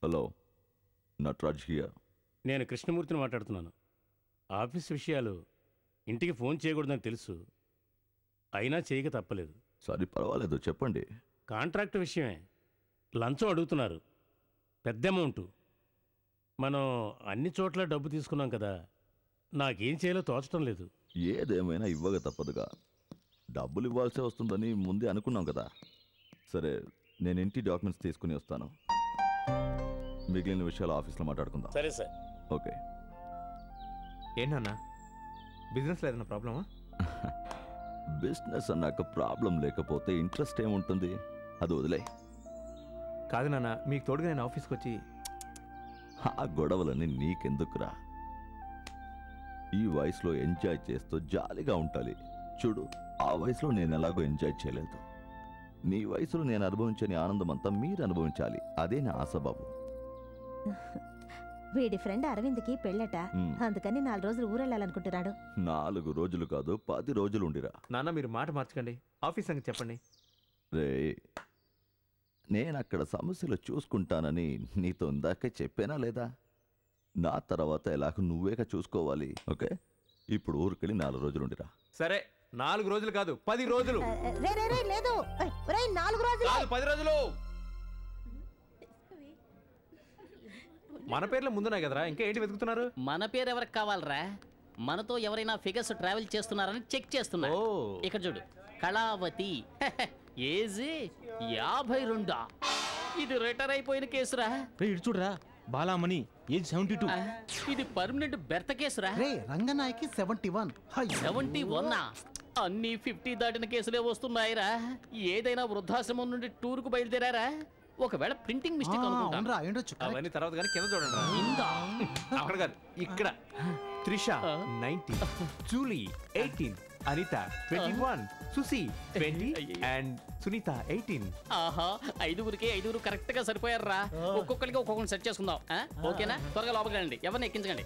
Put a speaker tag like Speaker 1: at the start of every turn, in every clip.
Speaker 1: Hello, Nataraj here.
Speaker 2: నేను కృష్ణమూర్తిని మాట్లాడుతున్నాను. Office విషయాలు ఇంటికి ఫోన్ చేయకూడదని తెలుసు, అయినా చేయక తప్పలేదు.
Speaker 1: సరే, పర్వాలేదు, చెప్పండి.
Speaker 2: కాంట్రాక్ట్ విషయమే. లంచం అడుగుతున్నారు, పెద్ద అమౌంట్. మనం అన్ని చోట్ల డబ్బు తీసుకున్నాం కదా, నాకేం చేయాలో తోచడం లేదు.
Speaker 1: ఏదేమైనా ఇవ్వక తప్పదుగా. డబ్బులు ఇవ్వాల్సి వస్తుందని ముందే అనుకున్నాం కదా. సరే, నేను ఇంటి డాక్యుమెంట్స్ తీసుకుని వస్తాను. మిగిలిన విషయాలు ఆఫీస్లో మాట్లాడుకుందాం.
Speaker 2: సరే సార్.
Speaker 1: ఓకే.
Speaker 3: ఏంటన్నా, బిజినెస్లో ఏదైనా ప్రాబ్లమా?
Speaker 1: బిజినెస్ అన్నాక ప్రాబ్లం లేకపోతే ఇంట్రెస్ట్ ఏముంటుంది? అది వదిలే.
Speaker 3: కాదు నాన్న, మీకు తోడుగా నేను ఆఫీస్కి వచ్చి
Speaker 1: ఆ గొడవలని నీకెందుకురా? ఈ వయసులో ఎంజాయ్ చేస్తూ జాలీగా ఉండాలి. చూడు, ఆ వయసులో నేను ఎలాగో ఎంజాయ్ చేయలేదు. నీ వయసులో నేను అనుభవించని ఆనందం అంతా మీరు అనుభవించాలి. అదే నా ఆశ బాబు.
Speaker 4: వీడి ఫ్రెండ్ అరవింద్కి పెళ్ళట, అందుకని 4 రోజులు ఊరెళ్ళాలనుకుంటున్నాడు.
Speaker 1: 4 రోజులు కాదు, 10 రోజులు ఉండిరా.
Speaker 3: నాన్న, మీరు మాట మార్చకండి, ఆఫీస్ సంగతి చెప్పండి.
Speaker 1: రే, నేను అక్కడ సమస్యలు చూసుకుంటానని నీతో ఇందాకే చెప్పానా లేదా? నా తర్వాత ఎలాగో నువ్వేగా చూసుకోవాలి. ఓకే, ఇప్పుడు ఊరికెళ్ళి 4 రోజులు ఉండిరా.
Speaker 3: సరే, 4 రోజులు కాదు, 10 రోజులు.
Speaker 4: లేదు, 4 రోజులు,
Speaker 3: 10 రోజులు. మన పేర్లు ముందున్నాయి కదరా, ఇంకా ఏంటి వెతుకుతున్నారు?
Speaker 5: మన పేరు ఎవరికి కావాలరా? మనతో ఎవరైనా ఫిగర్స్ ట్రావెల్ చేస్తున్నారని చెక్ చేస్తున్నా. ఇక్కడ చూడు, కళావతి, ఏజ్ 52. ఇది రిటైర్ అయిపోయిన కేసురా.
Speaker 6: ఇటు చూడరా, బాలామణి, ఏజ్ 72.
Speaker 5: ఇది పర్మనెంట్ బెర్త్ కేసురా.
Speaker 7: రంగనాయకి 71.
Speaker 5: 71. అన్ని 50 దాటిన కేసులే వస్తున్నాయిరా. ఏదైనా వృద్ధాశ్రమం నుండి టూర్ కు బయలుదేరారా? ఒకవేళ ప్రింటింగ్ మిస్టేక్ అనుకుంటా.
Speaker 3: అవన్నీ తర్వాత కానీ కింద చూడండి. అక్కడ కాదు, ఇక్కడ. Trisha 90, Julie 18, Anitha 21, Susi 20 and Sunitha 18.
Speaker 5: ఆహా, 5గురికి 5 కరెక్ట్ గా సరిపోయారా? ఒక్కొక్కరికి ఒక్కొక్కరిని సెట్ చేసుకుందాం. ఓకేనా? త్వరగా లోపలికి రండి, ఎవరిని ఎక్కించకండి.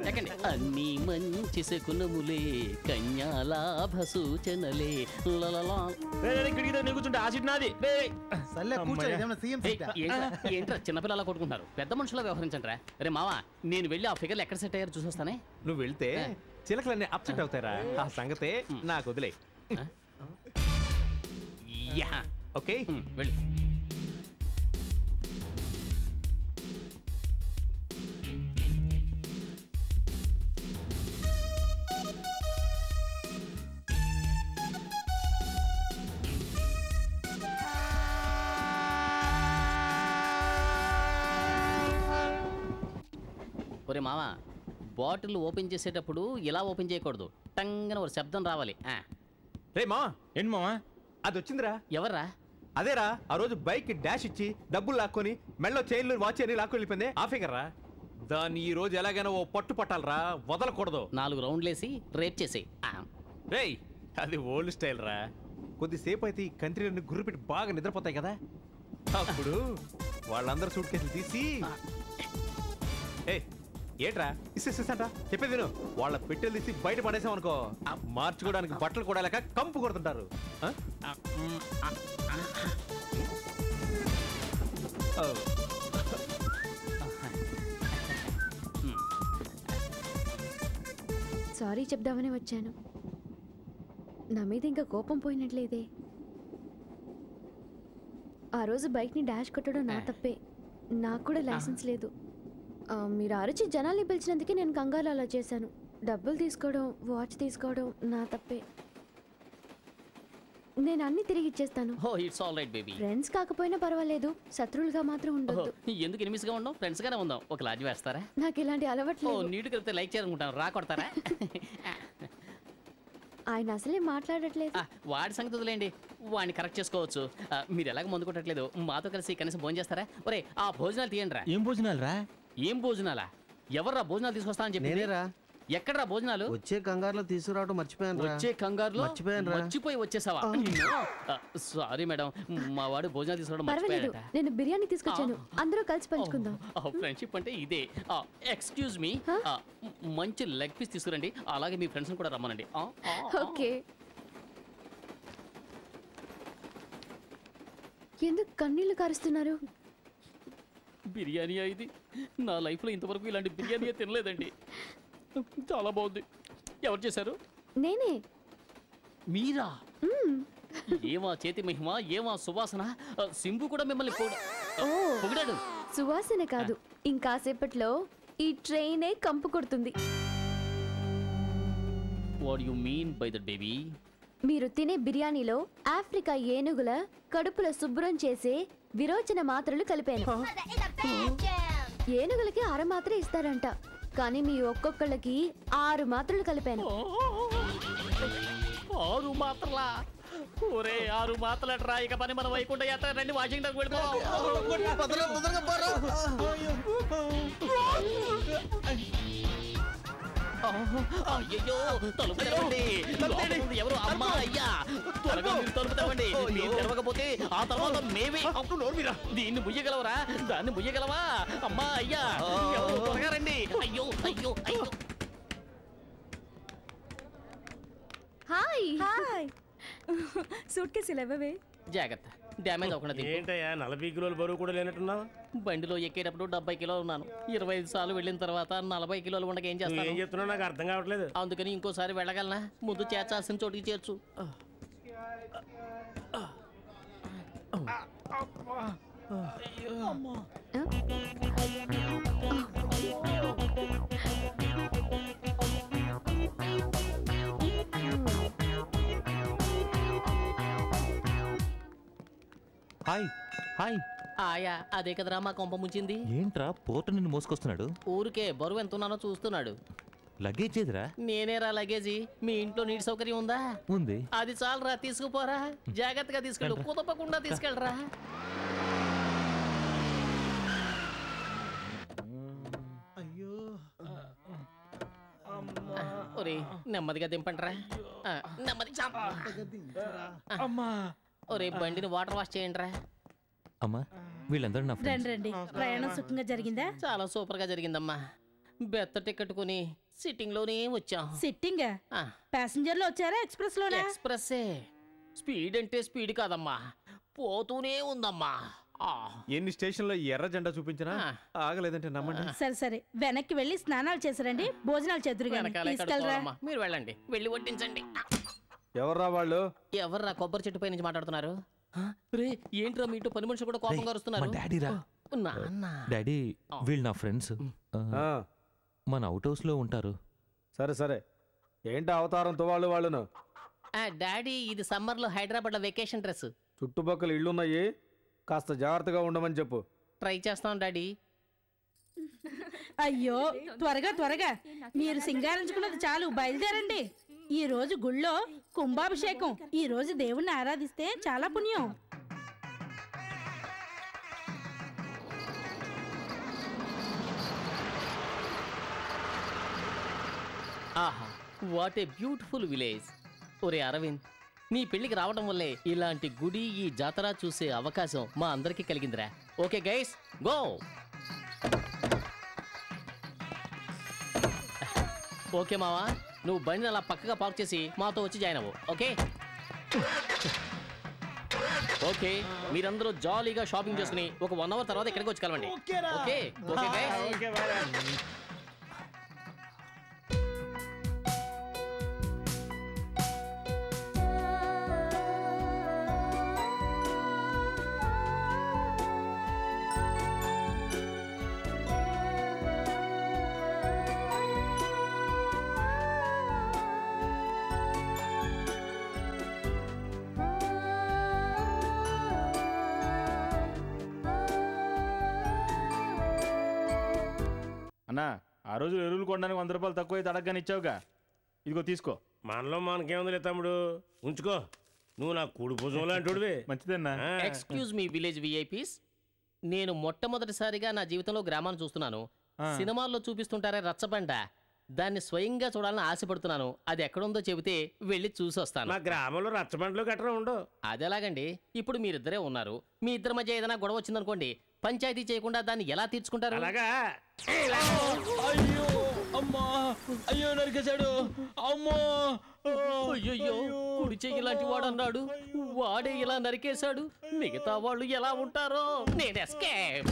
Speaker 5: ఎక్కండి. అన్ని మంచి శకునములే, కన్యాలాభ సూచనలే.
Speaker 6: కూర్చుంటే ఆ సీట్ నాది.
Speaker 5: ఏంట్రా చిన్నపిల్లలా కొట్టుకుంటారు? పెద్ద మనుషులా వ్యవహరించండి రా. రే మావా, నేను వెళ్ళి ఆ ఫిగర్లు ఎక్కడ సెట్ అయ్యారు చూసొస్తానే.
Speaker 3: నువ్వు వెళ్తే చిలకలన్నీ అప్సెట్ అవుతారా? ఆ సంగతే నాకు వదిలే. ఓకే,
Speaker 5: వెళ్ళు. ఒరే మావా, బాటిల్ ఓపెన్ చేసేటప్పుడు ఇలా ఓపెన్ చేయకూడదు, టంగన ఒక శబ్దం రావాలి.
Speaker 3: రే మా,
Speaker 6: ఏంటి మావా
Speaker 3: అది వచ్చిందిరా.
Speaker 5: ఎవర్రా?
Speaker 3: అదేరా, ఆ రోజు బైక్ డాష్ ఇచ్చి డబ్బులు లాక్కొని మెళ్ళో చైన్లు వాచ్ అని లాక్కొని వెళ్ళిపోయింది. ఆ ఫిగర్ రా. దాన్ని ఈ రోజు ఎలాగైనా ఓ పట్టు పట్టాలరా, వదలకూడదు.
Speaker 5: 4 రౌండ్లు వేసి రేప్ చేసేయి.
Speaker 3: రేయ్, అది ఓల్డ్ స్టైల్ రా. కొద్దిసేపు అయితే ఈ కంట్రీలన్నీ గుర్రు పెట్టి బాగా నిద్రపోతాయి కదా, అప్పుడు వాళ్ళందరూ సూట్ కేసులు తీసి ఏట్రా ఇస్తా చెప్పేది విను. వాళ్ళ పెట్టెలు తీసి బయట పడేసాం అనుకో, మార్చుకోవడానికి బట్టలు కూడా లేక కంపు కొడుతుంటారు.
Speaker 8: సారీ చెప్దామని వచ్చాను. నా మీద ఇంకా కోపం పోయినట్లేదే. ఆ రోజు బైక్ని డాష్ కొట్టడం నా తప్పే. నాకు కూడా లైసెన్స్ లేదు. మీరు అరిచి జనాల్ని పిలిచినందుకే నేను కంగారు అలా చేశాను. డబ్బులు తీసుకోవడం, వాచ్ తీసుకోవడం నా తప్పే. నేను అన్ని తిరిగి ఇచ్చేస్తాను. ఫ్రెండ్స్ కాకపోయినా పర్వాలేదు, శత్రువులుగా మాత్రం ఉండొద్దు.
Speaker 5: ఎందుకు ఎనిమిస్గా ఉండం? ఫ్రెండ్స్ గానే ఉందాం. ఒక లాజ్ వేస్తారా?
Speaker 8: నాకు ఇలాంటి అలవాట్లు.
Speaker 5: నీటి కలిపితే లైక్ చేయాలనుకుంటాను, రా కొడతారా?
Speaker 8: ఆయన అసలే మాట్లాడట్లేదు.
Speaker 5: వాడి సంగతి వదిలేండి, వాడిని కరెక్ట్ చేసుకోవచ్చు. మీరు ఎలాగ ముందు కొట్టట్లేదు, మాతో కలిసి కనీసం భోజనం చేస్తారా? ఒరే, ఆ భోజనాలు తీయండి రా.
Speaker 6: ఏం భోజనాలు రా?
Speaker 5: ఏం భోజనాలా? ఎవర్రా భోజనాలు తీసుకొస్తానని చెప్పి? ఎక్కడరా భోజనాలు?
Speaker 7: వచ్చే కంగారులో తీసుకురావడం మర్చిపోయాను.
Speaker 5: వచ్చే కంగారులో మర్చిపోయి వచ్చేసావా? సారీ మేడం, మా వాడు భోజనాలు తీసుకురావడం
Speaker 8: పర్వాలేదు, నేను బిర్యానీ తీసుకొచ్చాను, అందరూ కలిసి పంచుకుందాం.
Speaker 5: ఫ్రెండ్షిప్ అంటే ఇదే. ఎక్స్క్యూజ్ మీ, మంచి లెగ్ పీస్ తీసుకురండి, అలాగే మీ ఫ్రెండ్స్ కూడా రమ్మనండి.
Speaker 8: ఓకే. ఎందుకు కన్నీళ్లు కారుస్తున్నారు?
Speaker 5: బిర్యానీ ఇది నా లైఫ్లో ఇంతవరకు ఇలాంటి బిర్యానీ తినలేదండి. చాలా బాగుంది. ఎవరు చేశారు?
Speaker 8: నేనే.
Speaker 5: మీరా? ఏమా చేతి మహిమ, ఏమా సువాసన. సింబు కూడా మిమ్మల్ని పొగిడాడు.
Speaker 8: సువాసన కాదు, ఇంకాసేపట్లో ఈ ట్రైనే కంపు కొడుతుంది.
Speaker 5: What you mean by that baby?
Speaker 8: మీరు తినే బిర్యానీలో ఆఫ్రికా ఏనుగుల కడుపులో శుభ్రం చేసే విరోచన మాత్రలు కలిపాను. ఏనుగులకి 6 మాత్ర ఇస్తారంట, కానీ మీ ఒక్కొక్కళ్ళకి 6 మాత్రలు కలిపాను.
Speaker 5: 6 మాత్రలా? ఒరే 6 మాత్రలట్రా. ఇక పని మన వైకుంఠ యాత్ర రండి, వాషింగ్టన్ వెళ్ళిపోవాలి. అయ్యో తలుపు తెరవండి. ఎవరు? అమ్మా అయ్యా, త్వరగా మీరు తలుపు తెరవండి. మీరు తెరవకపోతే ఆ తర్వాత మేమే. దీన్ని ముయ్యగలవరా? దాన్ని ముయ్యగలవా? అమ్మా అయ్యా, ఎవరు? త్వరగా రండి. అయ్యో అయ్యో అయ్యో.
Speaker 8: Hi
Speaker 4: hi. సూట్ కేసులు ఇవ్వవే.
Speaker 5: జాగ్రత్త, డ్యామేజ్ అవ్వకుండా తిప్పు.
Speaker 2: ఏంటయ్యా 40 కిలోల బరువు కూడా లేనట్టున్నావు?
Speaker 5: బండిలో ఎక్కేటప్పుడు 70 కిలోలు ఉన్నాను. 25 సార్లు వెళ్ళిన తర్వాత 40 కిలోలు ఉండక ఏం
Speaker 2: ఏం
Speaker 5: చేస్తాను?
Speaker 2: చెప్తున్నావు నాకు అర్థం కావట్లేదు.
Speaker 5: అందుకని ఇంకోసారి వెళ్ళగలనా? ముందు చేర్చాల్సిన చోటికి చేర్చు.
Speaker 6: Hi hi.
Speaker 5: ఆయా, అదే కదరా మా కొంప ముంచింది.
Speaker 6: ఏంట్రా పోర్టు నిన్ను మోసుకొస్తున్నాడు?
Speaker 5: ఊరికే బరువు ఎంత ఉన్నానో చూస్తున్నాడు.
Speaker 6: లగేజ్ ఏదిరా?
Speaker 5: నేనేరా లగేజీ. మీ ఇంట్లో నీటి సౌకర్యం ఉందా?
Speaker 6: ఉంది.
Speaker 5: అది చాలరా, తీసుకుపోరా. జాగ్రత్తగా తీసుకెళ్ళు, కుదపకుండా తీసుకెళ్ళరా.
Speaker 7: అయ్యో
Speaker 5: ఒరే నెమ్మదిగా దింపండిరా. నెమ్మది. ఒరే బండిని వాటర్ వాష్ చేయండి రా.
Speaker 6: అమ్మా వీళ్ళందరూ నా ఫ్రెండ్స్.
Speaker 4: రండి. ప్రయాణం సుఖంగా జరిగిందా?
Speaker 5: చాలా సూపర్ గా జరిగిందమ్మా. బెత్త టికెట్ కొని సిట్టింగ్ లోనే వచ్చాం.
Speaker 4: సిట్టింగ్ ప్యాసింజర్ లో వచ్చారా? ఎక్స్ప్రెస్ లోనే?
Speaker 5: ఎక్స్ప్రెస్సే. స్పీడ్ అంటే స్పీడ్ కాదమ్మా, పోతూనే ఉందమ్మా.
Speaker 3: ఎన్ని స్టేషన్లో ఎర్ర జెండా చూపించినా ఆగలేదంటే నమ్మండి.
Speaker 4: సరే సరే, వెనక్కి వెళ్ళి స్నానాలు చేసారండి, భోజనాలు చేద్దరు గాని. తీసుకెళ్ళరా.
Speaker 5: మీరు వెళ్ళండి, వెళ్ళి వడ్డించండి.
Speaker 3: ఎవర్రా వాళ్ళు?
Speaker 5: ఎవర్రా కొబ్బరి చెట్టు పై నుంచి మాట్లాడుతున్నారు? రే ఏంట్రా మీ ఇంట్లో పని మనుషులు కూడా కోపంగా వస్తున్నారు?
Speaker 6: డాడీరా. డాడీ వీళ్ళు నా ఫ్రెండ్స్. మన అవుట్ హౌస్ లో ఉంటారు.
Speaker 3: సరే సరే, ఏంటి అవతారంతో వాళ్ళును?
Speaker 5: డాడీ ఇది సమ్మర్ లో హైదరాబాద్ లో వెకేషన్ డ్రెస్.
Speaker 3: చుట్టుపక్కల ఇళ్ళున్నాయి, కాస్త జాగ్రత్తగా ఉండమని చెప్పు.
Speaker 5: ట్రై చేస్తాం డాడీ.
Speaker 4: అయ్యో త్వరగా త్వరగా, మీరు సింగారించుకున్నది చాలు, బయలుదేరండి. ఈ రోజు గుళ్ళో కుంభాభిషేకం. ఈ రోజు దేవుణ్ణి ఆరాధిస్తే చాలా పుణ్యం.
Speaker 5: ఆహా, వాట్ ఏ బ్యూటిఫుల్ విలేజ్. ఒరే అరవింద్, నీ పెళ్లికి రావడం వల్లే ఇలాంటి గుడి, ఈ జాతర చూసే అవకాశం మా అందరికీ కలిగిందిరా. Okay guys, go. ఓకే మావా, నువ్వు బండిని అలా పక్కగా పార్క్ చేసి మాతో వచ్చి జాయిన్ అవ్వు. ఓకే ఓకే, మీరందరూ జాలీగా షాపింగ్ చేసుకుని ఒక 1 అవర్ తర్వాత ఇక్కడికి వచ్చి కలవండి. Okay okay guys.
Speaker 6: అన్నా ఆ రోజు ఎరువులు కొనడానికి 100 రూపాయలు తక్కువ అయితే అడగగానే ఇచ్చావుగా, ఇదిగో తీసుకో.
Speaker 2: మనలో మనకేముందిలే తమ్ముడు, ఉంచుకో. నువ్వు నా కూడు భుజం లాంటివి.
Speaker 6: మంచిదన్నా.
Speaker 5: ఎక్స్క్యూజ్ మీ విలేజ్ విఐపీస్, నేను మొట్టమొదటిసారిగా నా జీవితంలో గ్రామాన్ని చూస్తున్నాను. సినిమాల్లో చూపిస్తుంటారే రచ్చబండ, దాన్ని స్వయంగా చూడాలని ఆశపడుతున్నాను. అది ఎక్కడుందో చెబితే వెళ్ళి చూసి వస్తాను.
Speaker 2: మా గ్రామంలో రచ్చబండ్లు గట్రా ఉండవు.
Speaker 5: అదెలాగండి? ఇప్పుడు మీరిద్దరే ఉన్నారు, మీ ఇద్దరి మధ్య ఏదైనా గొడవ వచ్చిందనుకోండి, పంచాయతీ చేయకుండా దాన్ని ఎలా తీర్చుకుంటారు?
Speaker 2: అలాగా
Speaker 6: అయ్యో అమ్మా, అయ్యో నరికేశాడు. అమ్మో
Speaker 5: అయ్యో కుడి చెయ్యి లాంటి వాడు అన్నాడు, వాడే ఇలా నరికేశాడు, మిగతా వాళ్ళు ఎలా ఉంటారో. నేను escape.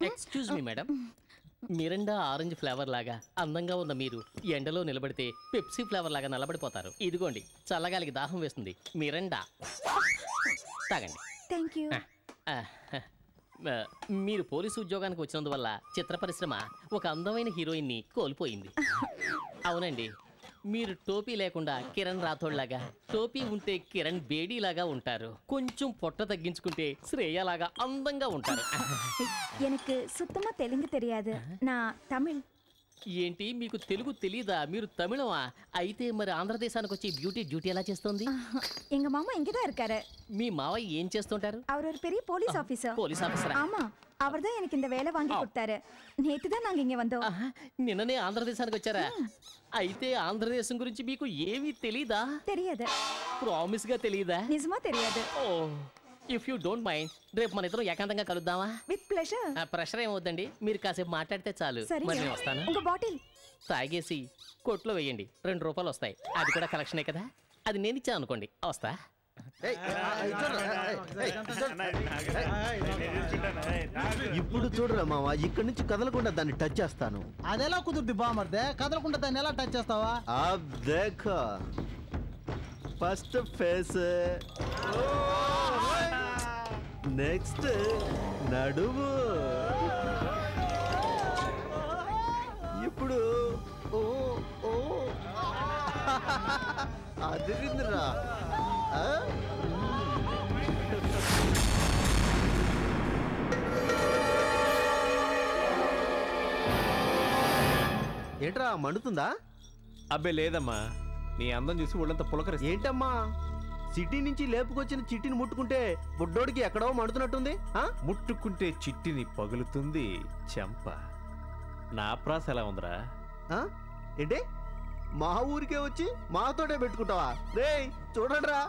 Speaker 5: Excuse me madam, Mirinda orange flavour లాగా అందంగా ఉన్న మీరు ఎండలో నిలబడితే పెప్సీ ఫ్లేవర్ లాగా నల్లబడిపోతారు. ఇదిగోండి, చల్లగాలికి దాహం వేస్తుంది. మిరిండా తాగండి.
Speaker 9: Thank you.
Speaker 5: మీరు పోలీసు ఉద్యోగానికి వచ్చినందువల్ల చిత్ర పరిశ్రమ ఒక అందమైన హీరోయిన్ని కోల్పోయింది. అవునండి, మీరు టోపీ లేకుండా కిరణ్ రాథోడ్ లాగా, టోపీ ఉంటే కిరణ్ బేడీ లాగా ఉంటారు. కొంచెం పొట్ట తగ్గించుకుంటే శ్రేయ లాగా అందంగా ఉంటారు.
Speaker 9: எனக்கு சுத்தமா தெலுங்கு தெரியாது, நான் தமிழ்.
Speaker 5: ఏంటి, మీకు తెలుగు తెలీదా? మీరు తమిళమా? అయితే మరి ఆంధ్రదేశానికి వచ్చి బ్యూటీ డ్యూటీ ఎలా చేస్తుంది?
Speaker 9: எங்க மாமா இங்கதான் இருக்காரு.
Speaker 5: మీ మావయ్య ఏం చేస్తుంటారు?
Speaker 9: அவர் ஒரு பெரிய போலீஸ் ஆபீசர்.
Speaker 5: పోలీస్ ఆఫీసరా?
Speaker 9: ஆமா, அவர்தான் எனக்கு இந்த வேலை வாங்கி கொடுத்தாரு. நேத்து தான் நாங்க இங்க வந்தோம்.
Speaker 5: నిన్ననే ఆంధ్రదేశానికి వచ్చారా? అయితే ఆంధ్రదేశం గురించి మీకు ఏమీ తెలీదా?
Speaker 9: தெரியாது.
Speaker 5: ప్రామిస్ గా తెలీదా?
Speaker 9: నిజమా தெரியாது.
Speaker 5: ఓ, ఇఫ్ యూ డోంట్ మైండ్, రేపు మన ఇద్దరం ఏకాంతంగా కలుద్దామా?
Speaker 9: With pleasure.
Speaker 5: ప్రెషర్ ఏమవుద్దండి, మీరు కాసేపు మాట్లాడితే చాలు.
Speaker 9: సరే,
Speaker 5: మరి నేను వస్తాను.
Speaker 9: ఒక బాటిల్
Speaker 5: తాగేసి కొట్లో వేయండి, 2 రూపాయలు వస్తాయి. అది కూడా కలెక్షనే కదా. అది నేను ఇచ్చాను అనుకోండి, వస్తా.
Speaker 10: ఇప్పుడు చూడరా మావా, ఇక్కడి నుంచి కదలకుండా దాన్ని టచ్ చేస్తాను.
Speaker 7: అదెలా కుదురుద్ది బామర్దే? కదలకుండా దాన్ని ఎలా టచ్ చేస్తావా?
Speaker 10: అబ్ దేఖో, ఫస్ట్ ఫేస్, నెక్స్ట్ నడుము, ఇప్పుడు ఓ ఓ అదిరిందిరా. ఏంట్రా మండుతుందా?
Speaker 3: అబ్బే లేదమ్మా, నీ అందం చూసి ఒళ్ళంతా పులకరి.
Speaker 10: ఏంటమ్మా, సిటీ నుంచి లేపుకొచ్చిన చిట్టిని ముట్టుకుంటే బుడ్డోడికి ఎక్కడో మండుతున్నట్టుంది.
Speaker 3: ముట్టుకుంటే చిట్టిని పగులుతుంది చెంప. నా ప్రాస ఎలా ఉందిరా?
Speaker 10: ఏంటి, మా ఊరికే వచ్చి మాతోటే పెట్టుకుంటావా? రేయ్ చూడండిరా.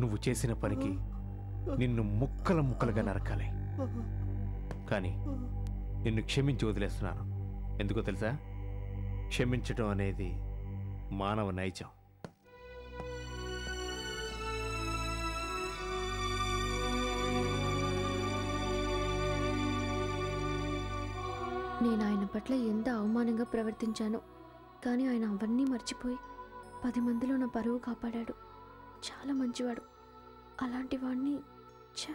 Speaker 3: నువ్వు చేసిన పనికి నిన్ను ముక్కలు ముక్కలుగా నరకాలి. కానీ నిన్ను క్షమించి వదిలేస్తున్నాను. ఎందుకో తెలుసా? క్షమించటం అనేది మానవ నైజం.
Speaker 8: నేను ఆయన పట్ల ఎంత అవమానంగా ప్రవర్తించానో, కానీ ఆయన అవన్నీ మర్చిపోయి 10 మందిలో నా పరువు కాపాడాడు. చాలా మంచివాడు. అలాంటి వాడిని ఛ